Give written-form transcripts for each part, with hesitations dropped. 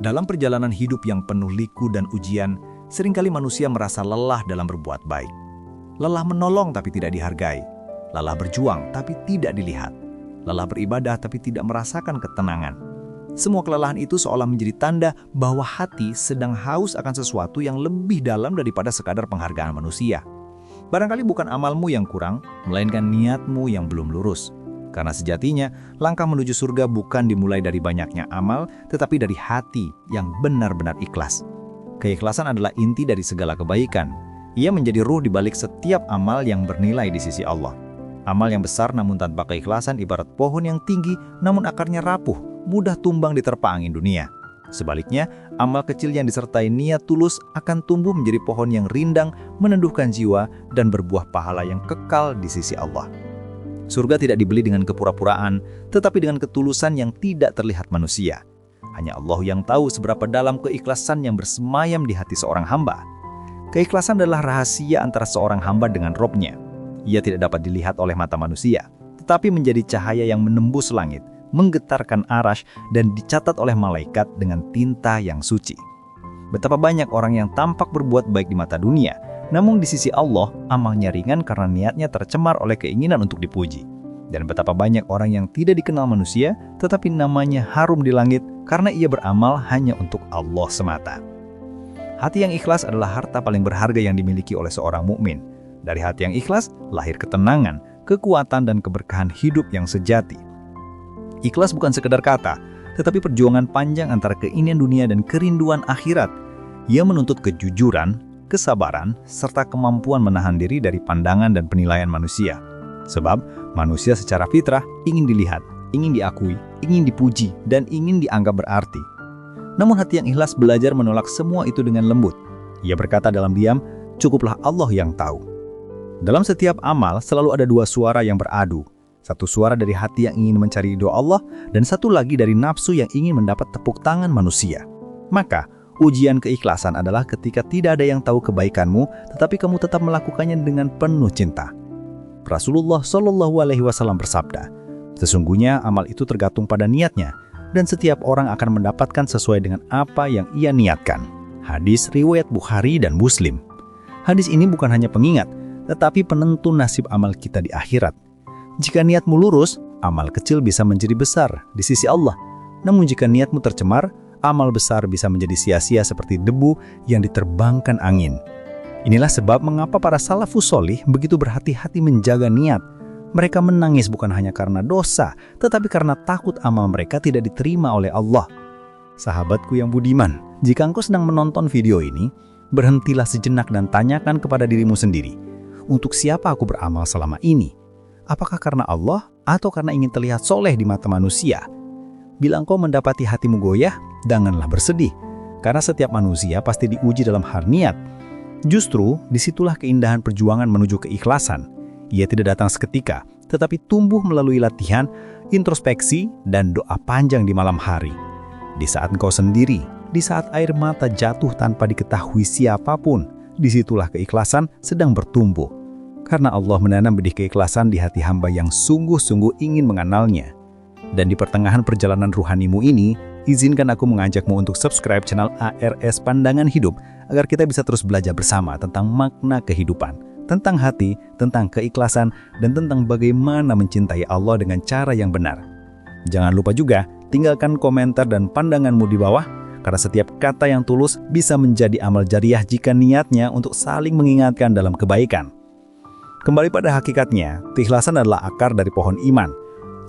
Dalam perjalanan hidup yang penuh liku dan ujian, seringkali manusia merasa lelah dalam berbuat baik. Lelah menolong tapi tidak dihargai. Lelah berjuang tapi tidak dilihat. Lelah beribadah tapi tidak merasakan ketenangan. Semua kelelahan itu seolah menjadi tanda bahwa hati sedang haus akan sesuatu yang lebih dalam daripada sekadar penghargaan manusia. Barangkali bukan amalmu yang kurang, melainkan niatmu yang belum lurus. Karena sejatinya, langkah menuju surga bukan dimulai dari banyaknya amal, tetapi dari hati yang benar-benar ikhlas. Keikhlasan adalah inti dari segala kebaikan. Ia menjadi ruh di balik setiap amal yang bernilai di sisi Allah. Amal yang besar namun tanpa keikhlasan ibarat pohon yang tinggi namun akarnya rapuh, mudah tumbang diterpa angin dunia. Sebaliknya, amal kecil yang disertai niat tulus akan tumbuh menjadi pohon yang rindang, meneduhkan jiwa, dan berbuah pahala yang kekal di sisi Allah. Surga tidak dibeli dengan kepura-puraan, tetapi dengan ketulusan yang tidak terlihat manusia. Hanya Allah yang tahu seberapa dalam keikhlasan yang bersemayam di hati seorang hamba. Keikhlasan adalah rahasia antara seorang hamba dengan Robnya. Ia tidak dapat dilihat oleh mata manusia, tetapi menjadi cahaya yang menembus langit, menggetarkan arash, dan dicatat oleh malaikat dengan tinta yang suci. Betapa banyak orang yang tampak berbuat baik di mata dunia, namun di sisi Allah, amalnya ringan karena niatnya tercemar oleh keinginan untuk dipuji. Dan betapa banyak orang yang tidak dikenal manusia, tetapi namanya harum di langit karena ia beramal hanya untuk Allah semata. Hati yang ikhlas adalah harta paling berharga yang dimiliki oleh seorang mukmin. Dari hati yang ikhlas, lahir ketenangan, kekuatan, dan keberkahan hidup yang sejati. Ikhlas bukan sekedar kata, tetapi perjuangan panjang antara keinginan dunia dan kerinduan akhirat. Ia menuntut kejujuran, kesabaran, serta kemampuan menahan diri dari pandangan dan penilaian manusia. Sebab manusia secara fitrah ingin dilihat, ingin diakui, ingin dipuji, dan ingin dianggap berarti. Namun hati yang ikhlas belajar menolak semua itu dengan lembut. Ia berkata dalam diam, cukuplah Allah yang tahu. Dalam setiap amal selalu ada dua suara yang beradu. Satu suara dari hati yang ingin mencari ridho Allah, dan satu lagi dari nafsu yang ingin mendapat tepuk tangan manusia. Maka, ujian keikhlasan adalah ketika tidak ada yang tahu kebaikanmu, tetapi kamu tetap melakukannya dengan penuh cinta. Rasulullah Shallallahu Alaihi Wasallam bersabda, sesungguhnya amal itu tergantung pada niatnya, dan setiap orang akan mendapatkan sesuai dengan apa yang ia niatkan. Hadis riwayat Bukhari dan Muslim. Hadis ini bukan hanya pengingat, tetapi penentu nasib amal kita di akhirat. Jika niatmu lurus, amal kecil bisa menjadi besar di sisi Allah. Namun jika niatmu tercemar, amal besar bisa menjadi sia-sia seperti debu yang diterbangkan angin. Inilah sebab mengapa para salafus sholih begitu berhati-hati menjaga niat. Mereka menangis bukan hanya karena dosa, tetapi karena takut amal mereka tidak diterima oleh Allah. Sahabatku yang budiman, jika engkau sedang menonton video ini, berhentilah sejenak dan tanyakan kepada dirimu sendiri, untuk siapa aku beramal selama ini? Apakah karena Allah atau karena ingin terlihat soleh di mata manusia? Bila engkau mendapati hatimu goyah, janganlah bersedih, karena setiap manusia pasti diuji dalam hal niat. Justru, disitulah keindahan perjuangan menuju keikhlasan. Ia tidak datang seketika, tetapi tumbuh melalui latihan, introspeksi, dan doa panjang di malam hari. Di saat engkau sendiri, di saat air mata jatuh tanpa diketahui siapapun, disitulah keikhlasan sedang bertumbuh. Karena Allah menanam benih keikhlasan di hati hamba yang sungguh-sungguh ingin mengenalnya. Dan di pertengahan perjalanan ruhanimu ini, izinkan aku mengajakmu untuk subscribe channel ARS Pandangan Hidup agar kita bisa terus belajar bersama tentang makna kehidupan, tentang hati, tentang keikhlasan, dan tentang bagaimana mencintai Allah dengan cara yang benar. Jangan lupa juga tinggalkan komentar dan pandanganmu di bawah, karena setiap kata yang tulus bisa menjadi amal jariah jika niatnya untuk saling mengingatkan dalam kebaikan. Kembali pada hakikatnya, keikhlasan adalah akar dari pohon iman.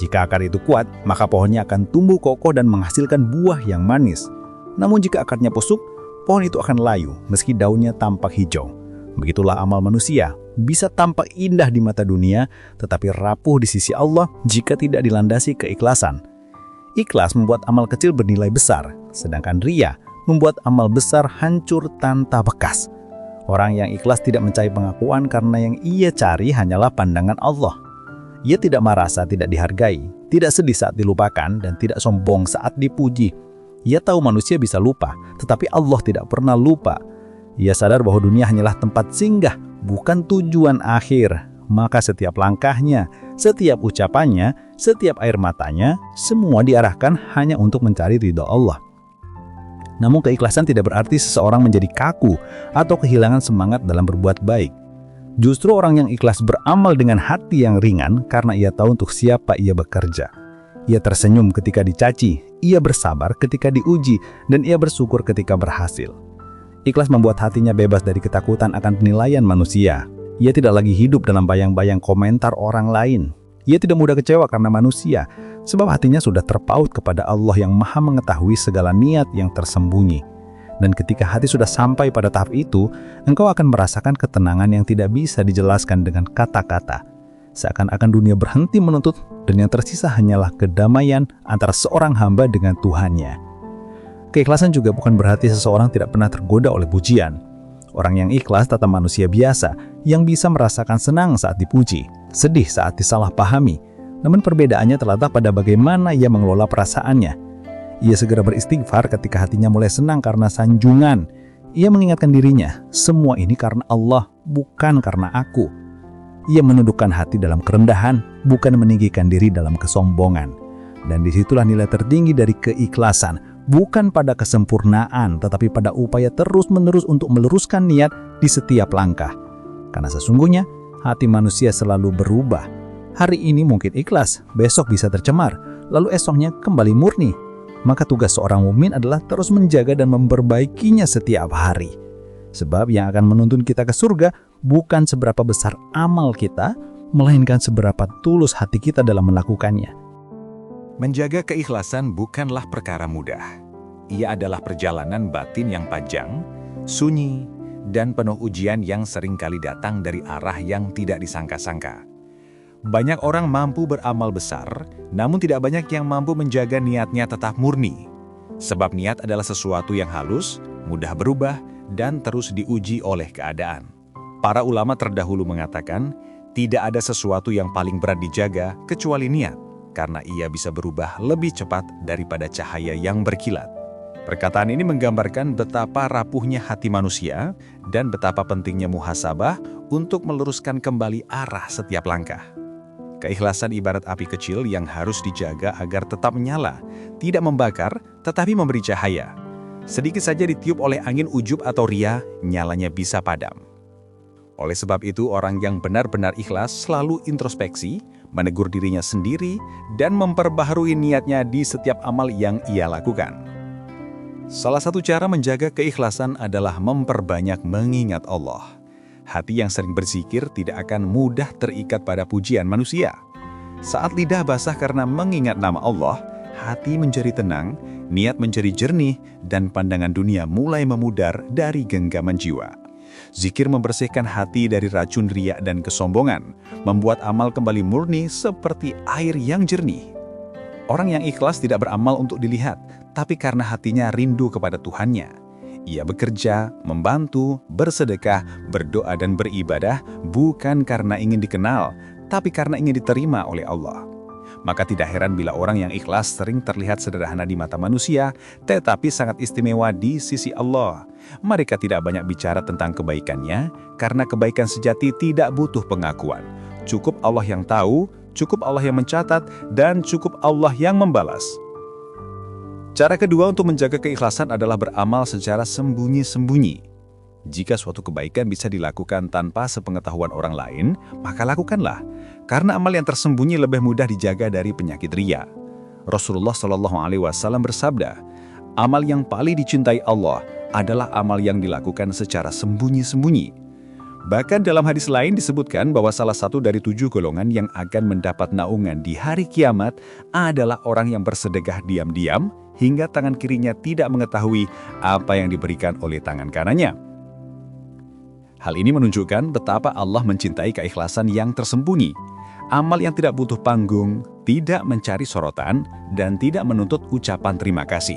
Jika akar itu kuat, maka pohonnya akan tumbuh kokoh dan menghasilkan buah yang manis. Namun jika akarnya busuk, pohon itu akan layu meski daunnya tampak hijau. Begitulah amal manusia, bisa tampak indah di mata dunia, tetapi rapuh di sisi Allah jika tidak dilandasi keikhlasan. Ikhlas membuat amal kecil bernilai besar, sedangkan riya membuat amal besar hancur tanpa bekas. Orang yang ikhlas tidak mencari pengakuan karena yang ia cari hanyalah pandangan Allah. Ia tidak merasa tidak dihargai, tidak sedih saat dilupakan, dan tidak sombong saat dipuji. Ia tahu manusia bisa lupa, tetapi Allah tidak pernah lupa. Ia sadar bahwa dunia hanyalah tempat singgah, bukan tujuan akhir. Maka setiap langkahnya, setiap ucapannya, setiap air matanya, semua diarahkan hanya untuk mencari ridha Allah. Namun keikhlasan tidak berarti seseorang menjadi kaku atau kehilangan semangat dalam berbuat baik. Justru orang yang ikhlas beramal dengan hati yang ringan karena ia tahu untuk siapa ia bekerja. Ia tersenyum ketika dicaci, ia bersabar ketika diuji, dan ia bersyukur ketika berhasil. Ikhlas membuat hatinya bebas dari ketakutan akan penilaian manusia. Ia tidak lagi hidup dalam bayang-bayang komentar orang lain. Ia tidak mudah kecewa karena manusia, sebab hatinya sudah terpaut kepada Allah yang Maha mengetahui segala niat yang tersembunyi. Dan ketika hati sudah sampai pada tahap itu, engkau akan merasakan ketenangan yang tidak bisa dijelaskan dengan kata-kata. Seakan-akan dunia berhenti menuntut, dan yang tersisa hanyalah kedamaian antara seorang hamba dengan Tuhannya. Keikhlasan juga bukan berarti seseorang tidak pernah tergoda oleh pujian. Orang yang ikhlas tetap manusia biasa, yang bisa merasakan senang saat dipuji, sedih saat disalahpahami. Namun perbedaannya terletak pada bagaimana ia mengelola perasaannya. Ia segera beristighfar ketika hatinya mulai senang karena sanjungan. Ia mengingatkan dirinya, semua ini karena Allah, bukan karena aku. Ia menundukkan hati dalam kerendahan, bukan meninggikan diri dalam kesombongan. Dan disitulah nilai tertinggi dari keikhlasan, bukan pada kesempurnaan, tetapi pada upaya terus-menerus untuk meluruskan niat di setiap langkah. Karena sesungguhnya, hati manusia selalu berubah. Hari ini mungkin ikhlas, besok bisa tercemar, lalu esoknya kembali murni. Maka tugas seorang mukmin adalah terus menjaga dan memperbaikinya setiap hari. Sebab yang akan menuntun kita ke surga bukan seberapa besar amal kita, melainkan seberapa tulus hati kita dalam melakukannya. Menjaga keikhlasan bukanlah perkara mudah. Ia adalah perjalanan batin yang panjang, sunyi, dan penuh ujian yang seringkali datang dari arah yang tidak disangka-sangka. Banyak orang mampu beramal besar, namun tidak banyak yang mampu menjaga niatnya tetap murni. Sebab niat adalah sesuatu yang halus, mudah berubah, dan terus diuji oleh keadaan. Para ulama terdahulu mengatakan, tidak ada sesuatu yang paling berat dijaga kecuali niat, karena ia bisa berubah lebih cepat daripada cahaya yang berkilat. Perkataan ini menggambarkan betapa rapuhnya hati manusia dan betapa pentingnya muhasabah untuk meluruskan kembali arah setiap langkah. Keikhlasan ibarat api kecil yang harus dijaga agar tetap menyala, tidak membakar, tetapi memberi cahaya. Sedikit saja ditiup oleh angin ujub atau ria, nyalanya bisa padam. Oleh sebab itu, orang yang benar-benar ikhlas selalu introspeksi, menegur dirinya sendiri, dan memperbaharui niatnya di setiap amal yang ia lakukan. Salah satu cara menjaga keikhlasan adalah memperbanyak mengingat Allah. Hati yang sering berzikir tidak akan mudah terikat pada pujian manusia. Saat lidah basah karena mengingat nama Allah, hati menjadi tenang, niat menjadi jernih, dan pandangan dunia mulai memudar dari genggaman jiwa. Zikir membersihkan hati dari racun riya dan kesombongan, membuat amal kembali murni seperti air yang jernih. Orang yang ikhlas tidak beramal untuk dilihat, tapi karena hatinya rindu kepada Tuhannya. Ia bekerja, membantu, bersedekah, berdoa dan beribadah bukan karena ingin dikenal, tapi karena ingin diterima oleh Allah. Maka tidak heran bila orang yang ikhlas sering terlihat sederhana di mata manusia, tetapi sangat istimewa di sisi Allah. Mereka tidak banyak bicara tentang kebaikannya, karena kebaikan sejati tidak butuh pengakuan. Cukup Allah yang tahu, cukup Allah yang mencatat, dan cukup Allah yang membalas. Cara kedua untuk menjaga keikhlasan adalah beramal secara sembunyi-sembunyi. Jika suatu kebaikan bisa dilakukan tanpa sepengetahuan orang lain, maka lakukanlah. Karena amal yang tersembunyi lebih mudah dijaga dari penyakit riya. Rasulullah SAW bersabda, amal yang paling dicintai Allah adalah amal yang dilakukan secara sembunyi-sembunyi. Bahkan dalam hadis lain disebutkan bahwa salah satu dari 7 golongan yang akan mendapat naungan di hari kiamat adalah orang yang bersedekah diam-diam hingga tangan kirinya tidak mengetahui apa yang diberikan oleh tangan kanannya. Hal ini menunjukkan betapa Allah mencintai keikhlasan yang tersembunyi. Amal yang tidak butuh panggung, tidak mencari sorotan, dan tidak menuntut ucapan terima kasih.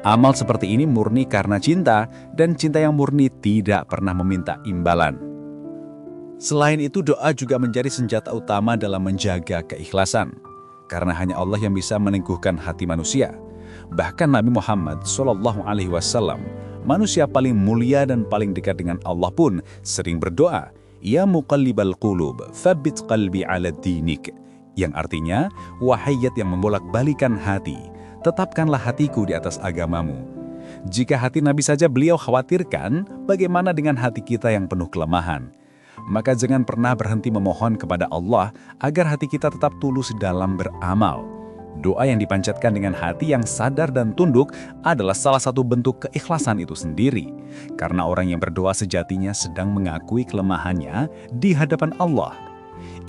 Amal seperti ini murni karena cinta, dan cinta yang murni tidak pernah meminta imbalan. Selain itu, doa juga menjadi senjata utama dalam menjaga keikhlasan. Karena hanya Allah yang bisa meneguhkan hati manusia. Bahkan Nabi Muhammad SAW, manusia paling mulia dan paling dekat dengan Allah pun sering berdoa, Ya muqallibal qulub, thabbit qalbi ala dinik. Yang artinya, wahai zat yang membolak-balikan hati, tetapkanlah hatiku di atas agamamu. Jika hati Nabi saja beliau khawatirkan, bagaimana dengan hati kita yang penuh kelemahan? Maka jangan pernah berhenti memohon kepada Allah agar hati kita tetap tulus dalam beramal. Doa yang dipanjatkan dengan hati yang sadar dan tunduk adalah salah satu bentuk keikhlasan itu sendiri. Karena orang yang berdoa sejatinya sedang mengakui kelemahannya di hadapan Allah.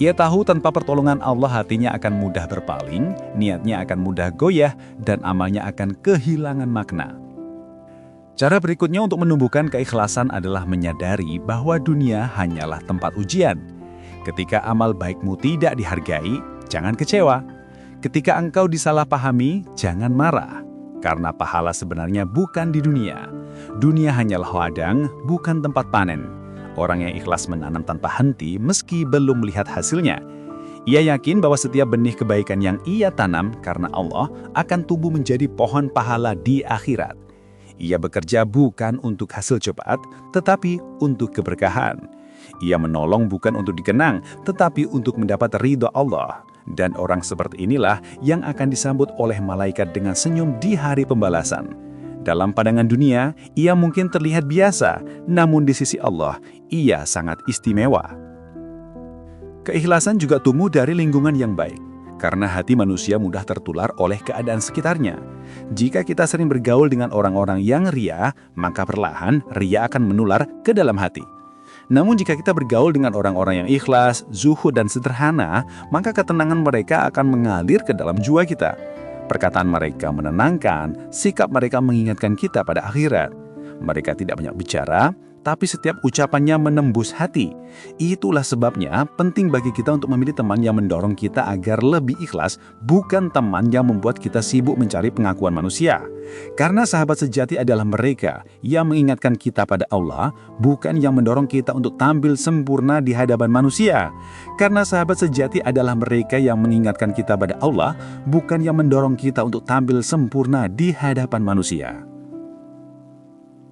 Ia tahu tanpa pertolongan Allah hatinya akan mudah berpaling, niatnya akan mudah goyah, dan amalnya akan kehilangan makna. Cara berikutnya untuk menumbuhkan keikhlasan adalah menyadari bahwa dunia hanyalah tempat ujian. Ketika amal baikmu tidak dihargai, jangan kecewa. Ketika engkau disalahpahami, jangan marah. Karena pahala sebenarnya bukan di dunia. Dunia hanyalah ladang, bukan tempat panen. Orang yang ikhlas menanam tanpa henti meski belum melihat hasilnya. Ia yakin bahwa setiap benih kebaikan yang ia tanam karena Allah akan tumbuh menjadi pohon pahala di akhirat. Ia bekerja bukan untuk hasil cepat, tetapi untuk keberkahan. Ia menolong bukan untuk dikenang, tetapi untuk mendapat ridha Allah. Dan orang seperti inilah yang akan disambut oleh malaikat dengan senyum di hari pembalasan. Dalam pandangan dunia, ia mungkin terlihat biasa, namun di sisi Allah, ia sangat istimewa. Keikhlasan juga tumbuh dari lingkungan yang baik, karena hati manusia mudah tertular oleh keadaan sekitarnya. Jika kita sering bergaul dengan orang-orang yang ria, maka perlahan ria akan menular ke dalam hati. Namun jika kita bergaul dengan orang-orang yang ikhlas, zuhud dan sederhana, maka ketenangan mereka akan mengalir ke dalam jiwa kita. Perkataan mereka menenangkan, sikap mereka mengingatkan kita pada akhirat. Mereka tidak banyak bicara, tapi setiap ucapannya menembus hati. Itulah sebabnya penting bagi kita untuk memilih teman yang mendorong kita agar lebih ikhlas, bukan teman yang membuat kita sibuk mencari pengakuan manusia. Karena sahabat sejati adalah mereka yang mengingatkan kita pada Allah, bukan yang mendorong kita untuk tampil sempurna di hadapan manusia. Karena sahabat sejati adalah mereka yang mengingatkan kita pada Allah, bukan yang mendorong kita untuk tampil sempurna di hadapan manusia.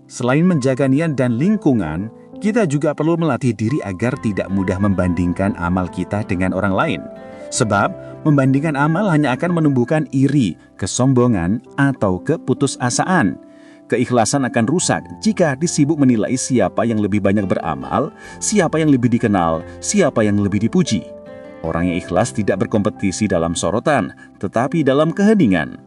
Selain menjaga niat dan lingkungan, kita juga perlu melatih diri agar tidak mudah membandingkan amal kita dengan orang lain. Sebab, membandingkan amal hanya akan menumbuhkan iri, kesombongan, atau keputusasaan. Keikhlasan akan rusak jika disibuk menilai siapa yang lebih banyak beramal, siapa yang lebih dikenal, siapa yang lebih dipuji. Orang yang ikhlas tidak berkompetisi dalam sorotan, tetapi dalam keheningan.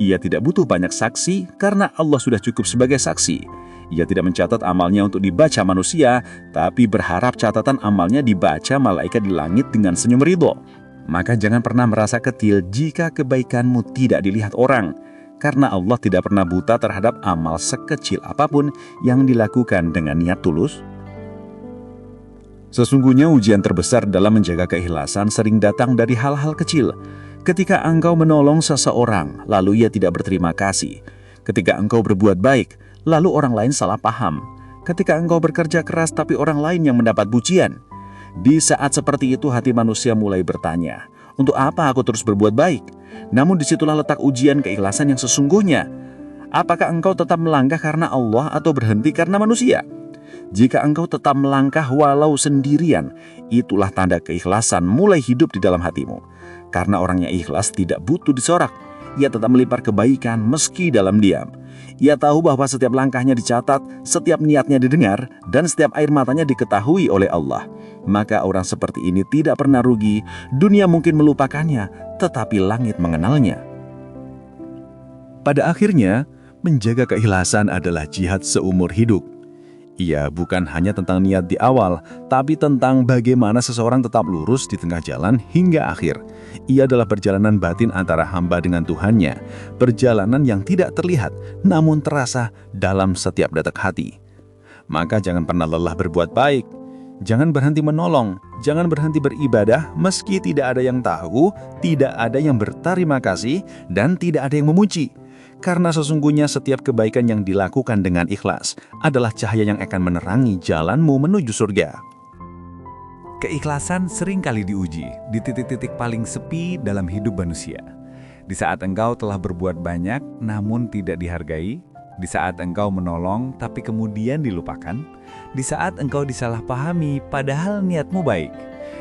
Ia tidak butuh banyak saksi karena Allah sudah cukup sebagai saksi. Ia tidak mencatat amalnya untuk dibaca manusia, tapi berharap catatan amalnya dibaca malaikat di langit dengan senyum ridho. Maka jangan pernah merasa kecil jika kebaikanmu tidak dilihat orang, karena Allah tidak pernah buta terhadap amal sekecil apapun yang dilakukan dengan niat tulus. Sesungguhnya ujian terbesar dalam menjaga keikhlasan sering datang dari hal-hal kecil. Ketika engkau menolong seseorang, lalu ia tidak berterima kasih. Ketika engkau berbuat baik, lalu orang lain salah paham. Ketika engkau bekerja keras tapi orang lain yang mendapat pujian. Di saat seperti itu hati manusia mulai bertanya, untuk apa aku terus berbuat baik? Namun disitulah letak ujian keikhlasan yang sesungguhnya. Apakah engkau tetap melangkah karena Allah atau berhenti karena manusia? Jika engkau tetap melangkah walau sendirian, itulah tanda keikhlasan mulai hidup di dalam hatimu. Karena orang yang ikhlas tidak butuh disorak. Ia tetap melipar kebaikan meski dalam diam. Ia tahu bahwa setiap langkahnya dicatat, setiap niatnya didengar, dan setiap air matanya diketahui oleh Allah. Maka orang seperti ini tidak pernah rugi. Dunia mungkin melupakannya, tetapi langit mengenalnya. Pada akhirnya, menjaga keikhlasan adalah jihad seumur hidup. Ia bukan hanya tentang niat di awal, tapi tentang bagaimana seseorang tetap lurus di tengah jalan hingga akhir. Ia adalah perjalanan batin antara hamba dengan Tuhannya, perjalanan yang tidak terlihat, namun terasa dalam setiap detak hati. Maka jangan pernah lelah berbuat baik, jangan berhenti menolong, jangan berhenti beribadah meski tidak ada yang tahu, tidak ada yang berterima kasih, dan tidak ada yang memuji. Karena sesungguhnya setiap kebaikan yang dilakukan dengan ikhlas adalah cahaya yang akan menerangi jalanmu menuju surga. Keikhlasan seringkali diuji di titik-titik paling sepi dalam hidup manusia. Di saat engkau telah berbuat banyak namun tidak dihargai, di saat engkau menolong tapi kemudian dilupakan, di saat engkau disalahpahami padahal niatmu baik.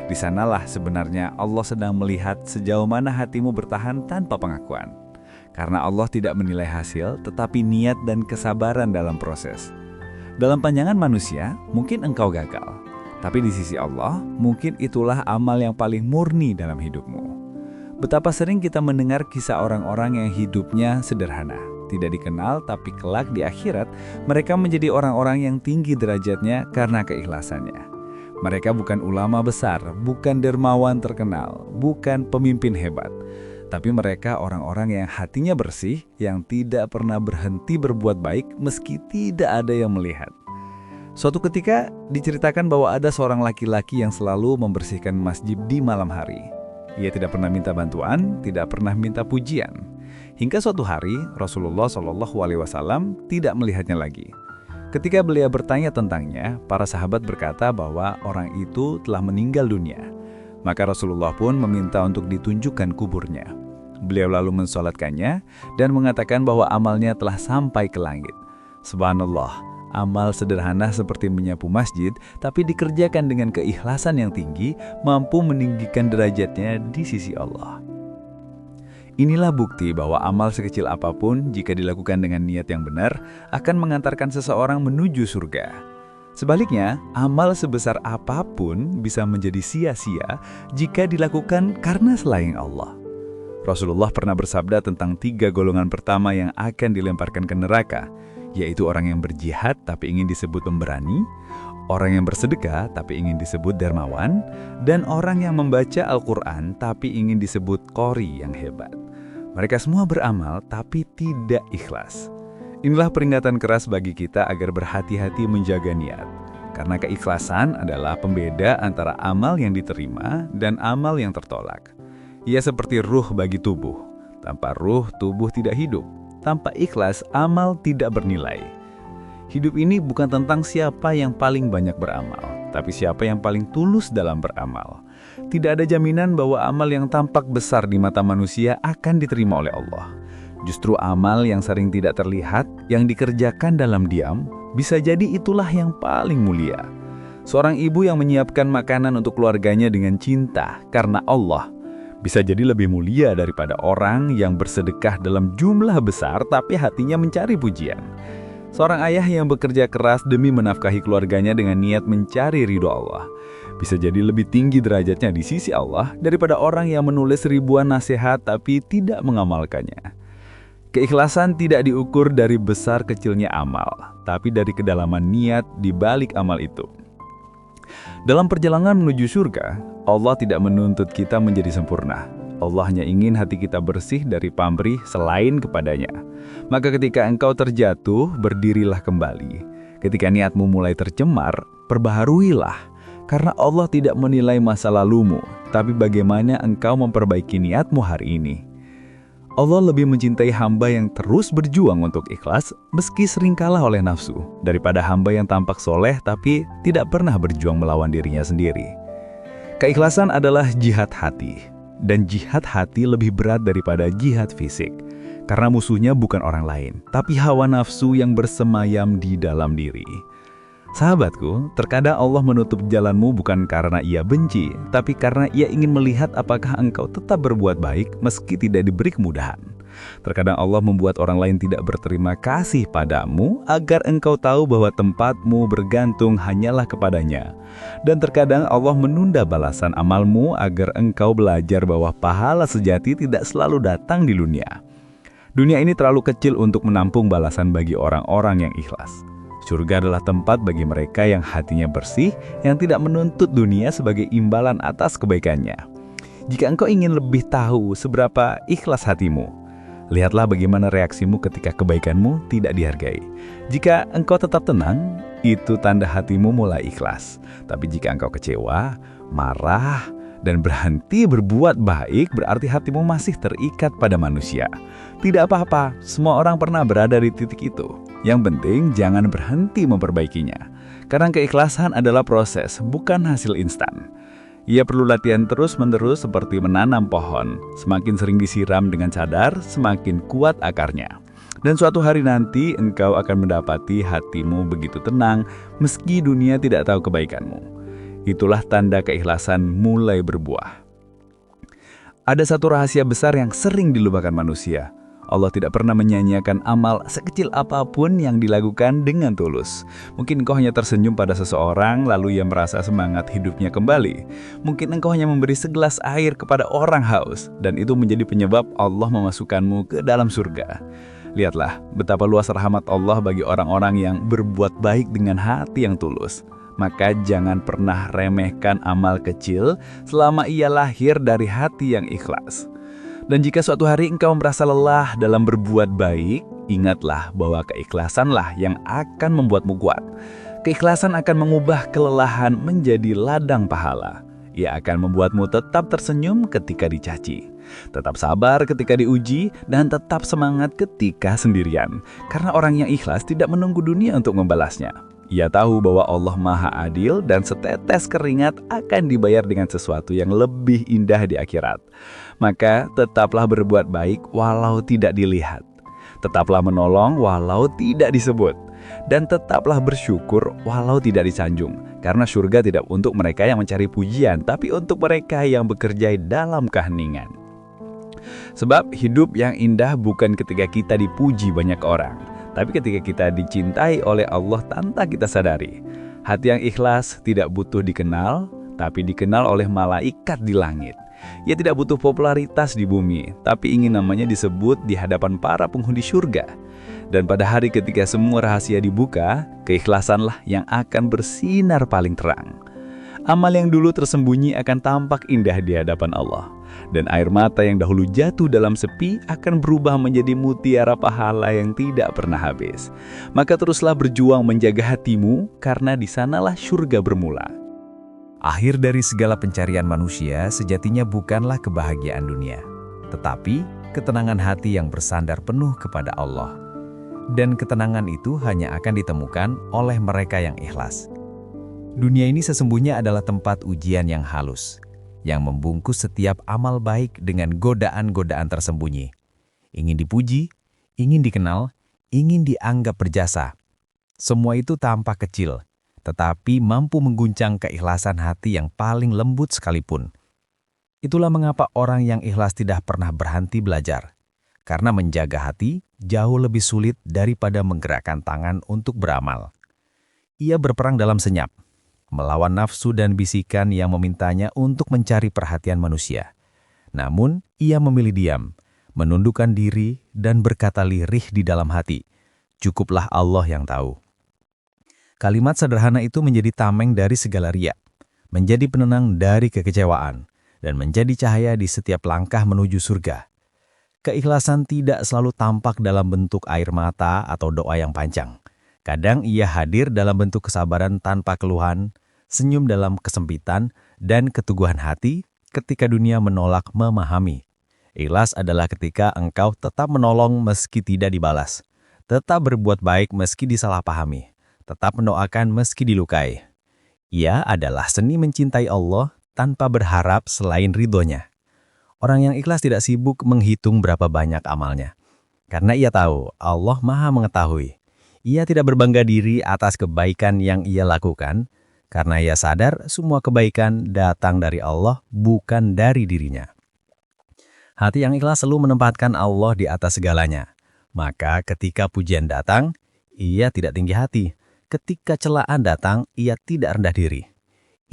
Di sanalah sebenarnya Allah sedang melihat sejauh mana hatimu bertahan tanpa pengakuan. Karena Allah tidak menilai hasil, tetapi niat dan kesabaran dalam proses. Dalam pandangan manusia, mungkin engkau gagal. Tapi di sisi Allah, mungkin itulah amal yang paling murni dalam hidupmu. Betapa sering kita mendengar kisah orang-orang yang hidupnya sederhana, tidak dikenal, tapi kelak di akhirat, mereka menjadi orang-orang yang tinggi derajatnya karena keikhlasannya. Mereka bukan ulama besar, bukan dermawan terkenal, bukan pemimpin hebat. Tapi mereka orang-orang yang hatinya bersih, yang tidak pernah berhenti berbuat baik meski tidak ada yang melihat. Suatu ketika diceritakan bahwa ada seorang laki-laki yang selalu membersihkan masjid di malam hari. Ia tidak pernah minta bantuan, tidak pernah minta pujian. Hingga suatu hari Rasulullah SAW tidak melihatnya lagi. Ketika beliau bertanya tentangnya, para sahabat berkata bahwa orang itu telah meninggal dunia. Maka Rasulullah pun meminta untuk ditunjukkan kuburnya. Beliau lalu mensolatkannya dan mengatakan bahwa amalnya telah sampai ke langit. Subhanallah, amal sederhana seperti menyapu masjid, tapi dikerjakan dengan keikhlasan yang tinggi, mampu meninggikan derajatnya di sisi Allah. Inilah bukti bahwa amal sekecil apapun, jika dilakukan dengan niat yang benar, akan mengantarkan seseorang menuju surga. Sebaliknya, amal sebesar apapun bisa menjadi sia-sia jika dilakukan karena selain Allah. Rasulullah pernah bersabda tentang 3 golongan pertama yang akan dilemparkan ke neraka, yaitu orang yang berjihad tapi ingin disebut pemberani, orang yang bersedekah tapi ingin disebut dermawan, dan orang yang membaca Al-Quran tapi ingin disebut qori yang hebat. Mereka semua beramal tapi tidak ikhlas. Inilah peringatan keras bagi kita agar berhati-hati menjaga niat. Karena keikhlasan adalah pembeda antara amal yang diterima dan amal yang tertolak. Ia seperti ruh bagi tubuh. Tanpa ruh, tubuh tidak hidup. Tanpa ikhlas, amal tidak bernilai. Hidup ini bukan tentang siapa yang paling banyak beramal, tapi siapa yang paling tulus dalam beramal. Tidak ada jaminan bahwa amal yang tampak besar di mata manusia akan diterima oleh Allah. Justru amal yang sering tidak terlihat, yang dikerjakan dalam diam, bisa jadi itulah yang paling mulia. Seorang ibu yang menyiapkan makanan untuk keluarganya dengan cinta karena Allah, bisa jadi lebih mulia daripada orang yang bersedekah dalam jumlah besar tapi hatinya mencari pujian. Seorang ayah yang bekerja keras demi menafkahi keluarganya dengan niat mencari ridho Allah, bisa jadi lebih tinggi derajatnya di sisi Allah daripada orang yang menulis ribuan nasihat tapi tidak mengamalkannya. Keikhlasan tidak diukur dari besar kecilnya amal, tapi dari kedalaman niat di balik amal itu. Dalam perjalanan menuju surga, Allah tidak menuntut kita menjadi sempurna. Allah hanya ingin hati kita bersih dari pamrih selain kepadanya. Maka ketika engkau terjatuh, berdirilah kembali. Ketika niatmu mulai tercemar, perbaharuilah. Karena Allah tidak menilai masa lalumu, tapi bagaimana engkau memperbaiki niatmu hari ini. Allah lebih mencintai hamba yang terus berjuang untuk ikhlas meski sering kalah oleh nafsu daripada hamba yang tampak soleh tapi tidak pernah berjuang melawan dirinya sendiri. Keikhlasan adalah jihad hati, dan jihad hati lebih berat daripada jihad fisik karena musuhnya bukan orang lain tapi hawa nafsu yang bersemayam di dalam diri. Sahabatku, terkadang Allah menutup jalanmu bukan karena Ia benci, tapi karena Ia ingin melihat apakah engkau tetap berbuat baik meski tidak diberi kemudahan. Terkadang Allah membuat orang lain tidak berterima kasih padamu agar engkau tahu bahwa tempatmu bergantung hanyalah kepadanya. Dan terkadang Allah menunda balasan amalmu agar engkau belajar bahwa pahala sejati tidak selalu datang di dunia. Dunia ini terlalu kecil untuk menampung balasan bagi orang-orang yang ikhlas. Surga adalah tempat bagi mereka yang hatinya bersih, yang tidak menuntut dunia sebagai imbalan atas kebaikannya. Jika engkau ingin lebih tahu seberapa ikhlas hatimu, lihatlah bagaimana reaksimu ketika kebaikanmu tidak dihargai. Jika engkau tetap tenang, itu tanda hatimu mulai ikhlas. Tapi jika engkau kecewa, marah, dan berhenti berbuat baik, berarti hatimu masih terikat pada manusia. Tidak apa-apa, semua orang pernah berada di titik itu. Yang penting jangan berhenti memperbaikinya. Karena keikhlasan adalah proses, bukan hasil instan. Ia perlu latihan terus-menerus seperti menanam pohon. Semakin sering disiram dengan sadar, semakin kuat akarnya. Dan suatu hari nanti engkau akan mendapati hatimu begitu tenang meski dunia tidak tahu kebaikanmu. Itulah tanda keikhlasan mulai berbuah. Ada satu rahasia besar yang sering dilupakan manusia. Allah tidak pernah menyanyiakan amal sekecil apapun yang dilakukan dengan tulus. Mungkin engkau hanya tersenyum pada seseorang, lalu ia merasa semangat hidupnya kembali. Mungkin engkau hanya memberi segelas air kepada orang haus, dan itu menjadi penyebab Allah memasukkanmu ke dalam surga. Lihatlah betapa luas rahmat Allah bagi orang-orang yang berbuat baik dengan hati yang tulus. Maka jangan pernah remehkan amal kecil selama ia lahir dari hati yang ikhlas. Dan jika suatu hari engkau merasa lelah dalam berbuat baik, ingatlah bahwa keikhlasanlah yang akan membuatmu kuat. Keikhlasan akan mengubah kelelahan menjadi ladang pahala. Ia akan membuatmu tetap tersenyum ketika dicaci, tetap sabar ketika diuji, dan tetap semangat ketika sendirian. Karena orang yang ikhlas tidak menunggu dunia untuk membalasnya. Ia tahu bahwa Allah Maha Adil dan setetes keringat akan dibayar dengan sesuatu yang lebih indah di akhirat. Maka tetaplah berbuat baik walau tidak dilihat. Tetaplah menolong walau tidak disebut. Dan tetaplah bersyukur walau tidak disanjung. Karena surga tidak untuk mereka yang mencari pujian, tapi untuk mereka yang bekerja dalam keheningan. Sebab hidup yang indah bukan ketika kita dipuji banyak orang, tapi ketika kita dicintai oleh Allah tanpa kita sadari. Hati yang ikhlas tidak butuh dikenal, tapi dikenal oleh malaikat di langit. Ia tidak butuh popularitas di bumi, tapi ingin namanya disebut di hadapan para penghuni surga. Dan pada hari ketika semua rahasia dibuka, keikhlasanlah yang akan bersinar paling terang. Amal yang dulu tersembunyi akan tampak indah di hadapan Allah. Dan air mata yang dahulu jatuh dalam sepi akan berubah menjadi mutiara pahala yang tidak pernah habis. Maka teruslah berjuang menjaga hatimu, karena di sanalah surga bermula. Akhir dari segala pencarian manusia sejatinya bukanlah kebahagiaan dunia, tetapi ketenangan hati yang bersandar penuh kepada Allah. Dan ketenangan itu hanya akan ditemukan oleh mereka yang ikhlas. Dunia ini sesungguhnya adalah tempat ujian yang halus, yang membungkus setiap amal baik dengan godaan-godaan tersembunyi. Ingin dipuji, ingin dikenal, ingin dianggap berjasa. Semua itu tampak kecil, tetapi mampu mengguncang keikhlasan hati yang paling lembut sekalipun. Itulah mengapa orang yang ikhlas tidak pernah berhenti belajar. Karena menjaga hati jauh lebih sulit daripada menggerakkan tangan untuk beramal. Ia berperang dalam senyap, melawan nafsu dan bisikan yang memintanya untuk mencari perhatian manusia. Namun, ia memilih diam, menundukkan diri dan berkata lirih di dalam hati, "Cukuplah Allah yang tahu." Kalimat sederhana itu menjadi tameng dari segala riak, menjadi penenang dari kekecewaan, dan menjadi cahaya di setiap langkah menuju surga. Keikhlasan tidak selalu tampak dalam bentuk air mata atau doa yang panjang. Kadang ia hadir dalam bentuk kesabaran tanpa keluhan, senyum dalam kesempitan, dan keteguhan hati ketika dunia menolak memahami. Ikhlas adalah ketika engkau tetap menolong meski tidak dibalas, tetap berbuat baik meski disalahpahami, tetap mendoakan meski dilukai. Ia adalah seni mencintai Allah tanpa berharap selain ridhonya. Orang yang ikhlas tidak sibuk menghitung berapa banyak amalnya. Karena ia tahu Allah Maha mengetahui. Ia tidak berbangga diri atas kebaikan yang ia lakukan, karena ia sadar semua kebaikan datang dari Allah, bukan dari dirinya. Hati yang ikhlas selalu menempatkan Allah di atas segalanya. Maka ketika pujian datang, ia tidak tinggi hati. Ketika celaan datang, ia tidak rendah diri.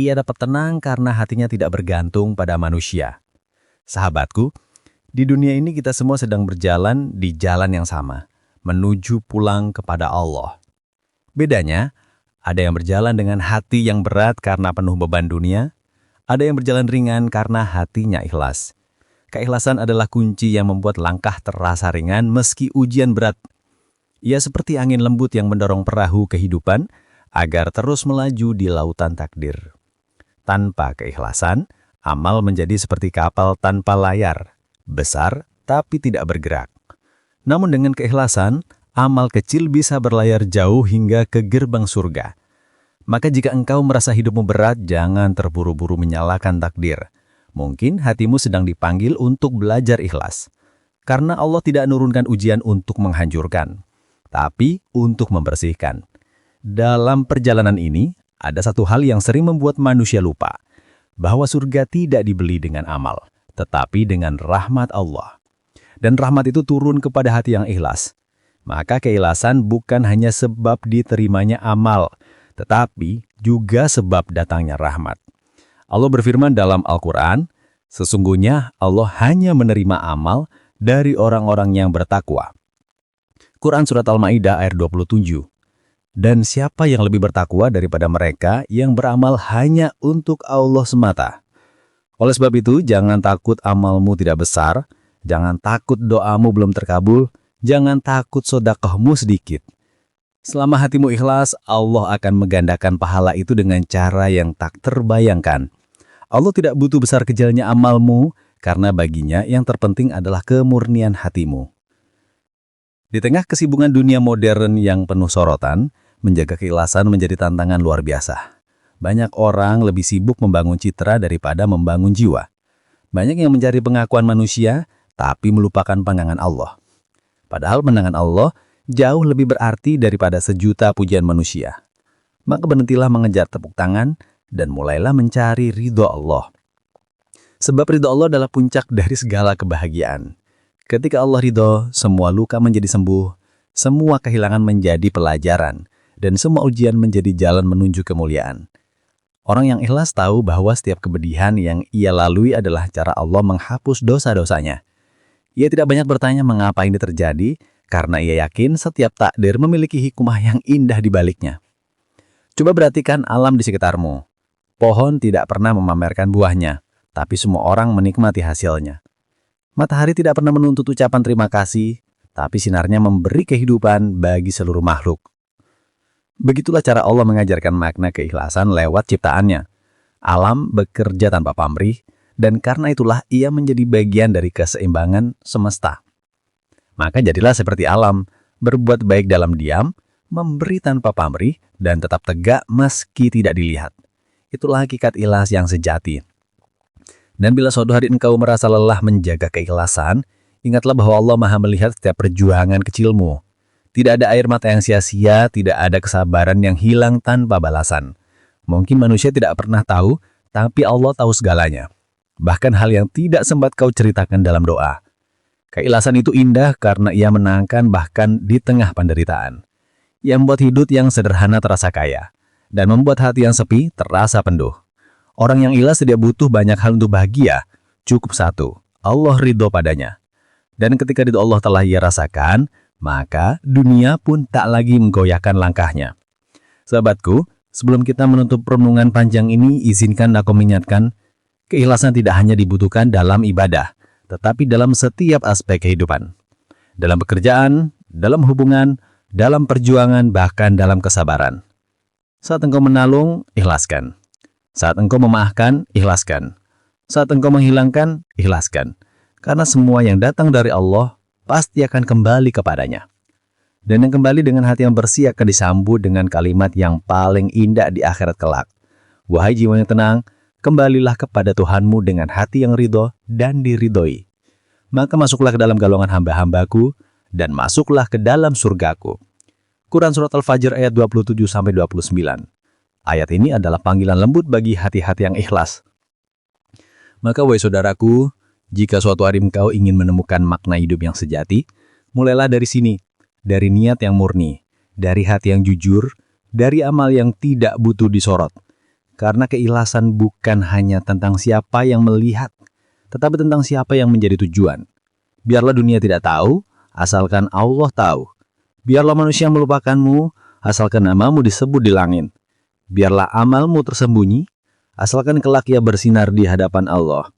Ia dapat tenang karena hatinya tidak bergantung pada manusia. Sahabatku, di dunia ini kita semua sedang berjalan di jalan yang sama, menuju pulang kepada Allah. Bedanya, ada yang berjalan dengan hati yang berat karena penuh beban dunia, ada yang berjalan ringan karena hatinya ikhlas. Keikhlasan adalah kunci yang membuat langkah terasa ringan meski ujian berat. Ia seperti angin lembut yang mendorong perahu kehidupan agar terus melaju di lautan takdir. Tanpa keikhlasan, amal menjadi seperti kapal tanpa layar, besar tapi tidak bergerak. Namun dengan keikhlasan, amal kecil bisa berlayar jauh hingga ke gerbang surga. Maka jika engkau merasa hidupmu berat, jangan terburu-buru menyalahkan takdir. Mungkin hatimu sedang dipanggil untuk belajar ikhlas. Karena Allah tidak menurunkan ujian untuk menghancurkan, tapi untuk membersihkan. Dalam perjalanan ini, ada satu hal yang sering membuat manusia lupa, bahwa surga tidak dibeli dengan amal, tetapi dengan rahmat Allah. dan rahmat itu turun kepada hati yang ikhlas. Maka keikhlasan bukan hanya sebab diterimanya amal, tetapi juga sebab datangnya rahmat. Allah berfirman dalam Al-Quran, sesungguhnya Allah hanya menerima amal dari orang-orang yang bertakwa. Quran Surat Al-Ma'idah ayat 27. Dan siapa yang lebih bertakwa daripada mereka yang beramal hanya untuk Allah semata? Oleh sebab itu, jangan takut amalmu tidak besar, jangan takut doamu belum terkabul, jangan takut sedekahmu sedikit. Selama hatimu ikhlas, Allah akan menggandakan pahala itu dengan cara yang tak terbayangkan. Allah tidak butuh besar kecilnya amalmu, karena baginya yang terpenting adalah kemurnian hatimu. Di tengah kesibukan dunia modern yang penuh sorotan, menjaga keikhlasan menjadi tantangan luar biasa. Banyak orang lebih sibuk membangun citra daripada membangun jiwa. Banyak yang mencari pengakuan manusia, tapi melupakan pandangan Allah. Padahal pandangan Allah jauh lebih berarti daripada sejuta pujian manusia. Maka berhentilah mengejar tepuk tangan, dan mulailah mencari ridho Allah. Sebab ridho Allah adalah puncak dari segala kebahagiaan. Ketika Allah ridho, semua luka menjadi sembuh, semua kehilangan menjadi pelajaran, dan semua ujian menjadi jalan menuju kemuliaan. Orang yang ikhlas tahu bahwa setiap kepedihan yang ia lalui adalah cara Allah menghapus dosa-dosanya. Ia tidak banyak bertanya mengapa ini terjadi, karena ia yakin setiap takdir memiliki hikmah yang indah di baliknya. Coba perhatikan alam di sekitarmu. Pohon tidak pernah memamerkan buahnya, tapi semua orang menikmati hasilnya. Matahari tidak pernah menuntut ucapan terima kasih, tapi sinarnya memberi kehidupan bagi seluruh makhluk. Begitulah cara Allah mengajarkan makna keikhlasan lewat ciptaannya. Alam bekerja tanpa pamrih, dan karena itulah ia menjadi bagian dari keseimbangan semesta. Maka jadilah seperti alam, berbuat baik dalam diam, memberi tanpa pamrih, dan tetap tegak meski tidak dilihat. Itulah hakikat ikhlas yang sejati. Dan bila suatu hari engkau merasa lelah menjaga keikhlasan, ingatlah bahwa Allah Maha melihat setiap perjuangan kecilmu. Tidak ada air mata yang sia-sia, tidak ada kesabaran yang hilang tanpa balasan. Mungkin manusia tidak pernah tahu, tapi Allah tahu segalanya. Bahkan hal yang tidak sempat kau ceritakan dalam doa. Keikhlasan itu indah karena ia menangkan bahkan di tengah penderitaan. Ia membuat hidup yang sederhana terasa kaya, dan membuat hati yang sepi terasa penuh. Orang yang ikhlas tidak butuh banyak hal untuk bahagia, cukup satu, Allah ridho padanya. Dan ketika ridho Allah telah ia rasakan, maka dunia pun tak lagi menggoyahkan langkahnya. Sahabatku, sebelum kita menutup renungan panjang ini, izinkan aku mengingatkan, keikhlasan tidak hanya dibutuhkan dalam ibadah, tetapi dalam setiap aspek kehidupan. Dalam pekerjaan, dalam hubungan, dalam perjuangan, bahkan dalam kesabaran. Saat engkau menalung, ikhlaskan. Saat engkau memaafkan, ikhlaskan. Saat engkau menghilangkan, ikhlaskan. Karena semua yang datang dari Allah pasti akan kembali kepadanya. Dan yang kembali dengan hati yang bersih akan disambut dengan kalimat yang paling indah di akhirat kelak. Wahai jiwa yang tenang, kembalilah kepada Tuhanmu dengan hati yang ridho dan diridhoi. Maka masuklah ke dalam golongan hamba-hambaku dan masuklah ke dalam surgaku. Quran Surat Al-Fajr ayat 27-29. Ayat ini adalah panggilan lembut bagi hati-hati yang ikhlas. Maka wahai saudaraku, jika suatu hari engkau ingin menemukan makna hidup yang sejati, mulailah dari sini, dari niat yang murni, dari hati yang jujur, dari amal yang tidak butuh disorot. Karena keikhlasan bukan hanya tentang siapa yang melihat, tetapi tentang siapa yang menjadi tujuan. Biarlah dunia tidak tahu, asalkan Allah tahu. Biarlah manusia melupakanmu, asalkan namamu disebut di langit. Biarlah amalmu tersembunyi, asalkan kelak ia bersinar di hadapan Allah.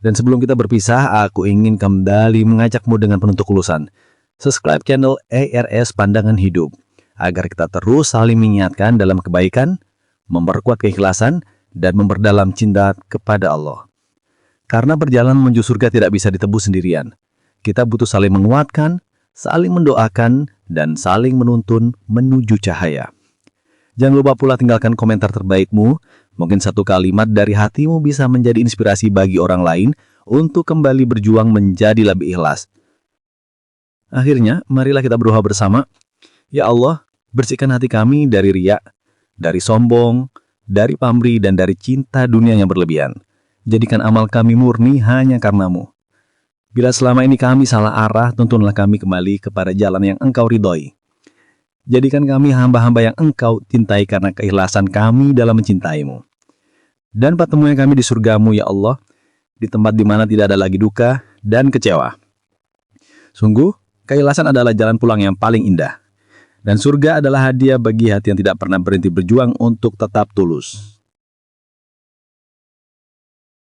Dan sebelum kita berpisah, aku ingin kembali mengajakmu dengan penuh ketulusan. Subscribe channel ARS Pandangan Hidup, agar kita terus saling mengingatkan dalam kebaikan, memperkuat keikhlasan, dan memperdalam cinta kepada Allah. Karena perjalanan menuju surga tidak bisa ditebus sendirian. Kita butuh saling menguatkan, saling mendoakan, dan saling menuntun menuju cahaya. Jangan lupa pula tinggalkan komentar terbaikmu. Mungkin satu kalimat dari hatimu bisa menjadi inspirasi bagi orang lain untuk kembali berjuang menjadi lebih ikhlas. Akhirnya, marilah kita berdoa bersama. Ya Allah, bersihkan hati kami dari riya, dari sombong, dari pamrih, dan dari cinta dunia yang berlebihan. Jadikan amal kami murni hanya karena-Mu. Bila selama ini kami salah arah, tuntunlah kami kembali kepada jalan yang Engkau ridhoi. Jadikan kami hamba-hamba yang Engkau cintai karena keikhlasan kami dalam mencintai-Mu. Dan pertemuan kami di surga-Mu, ya Allah, di tempat di mana tidak ada lagi duka dan kecewa. Sungguh, keikhlasan adalah jalan pulang yang paling indah. Dan surga adalah hadiah bagi hati yang tidak pernah berhenti berjuang untuk tetap tulus.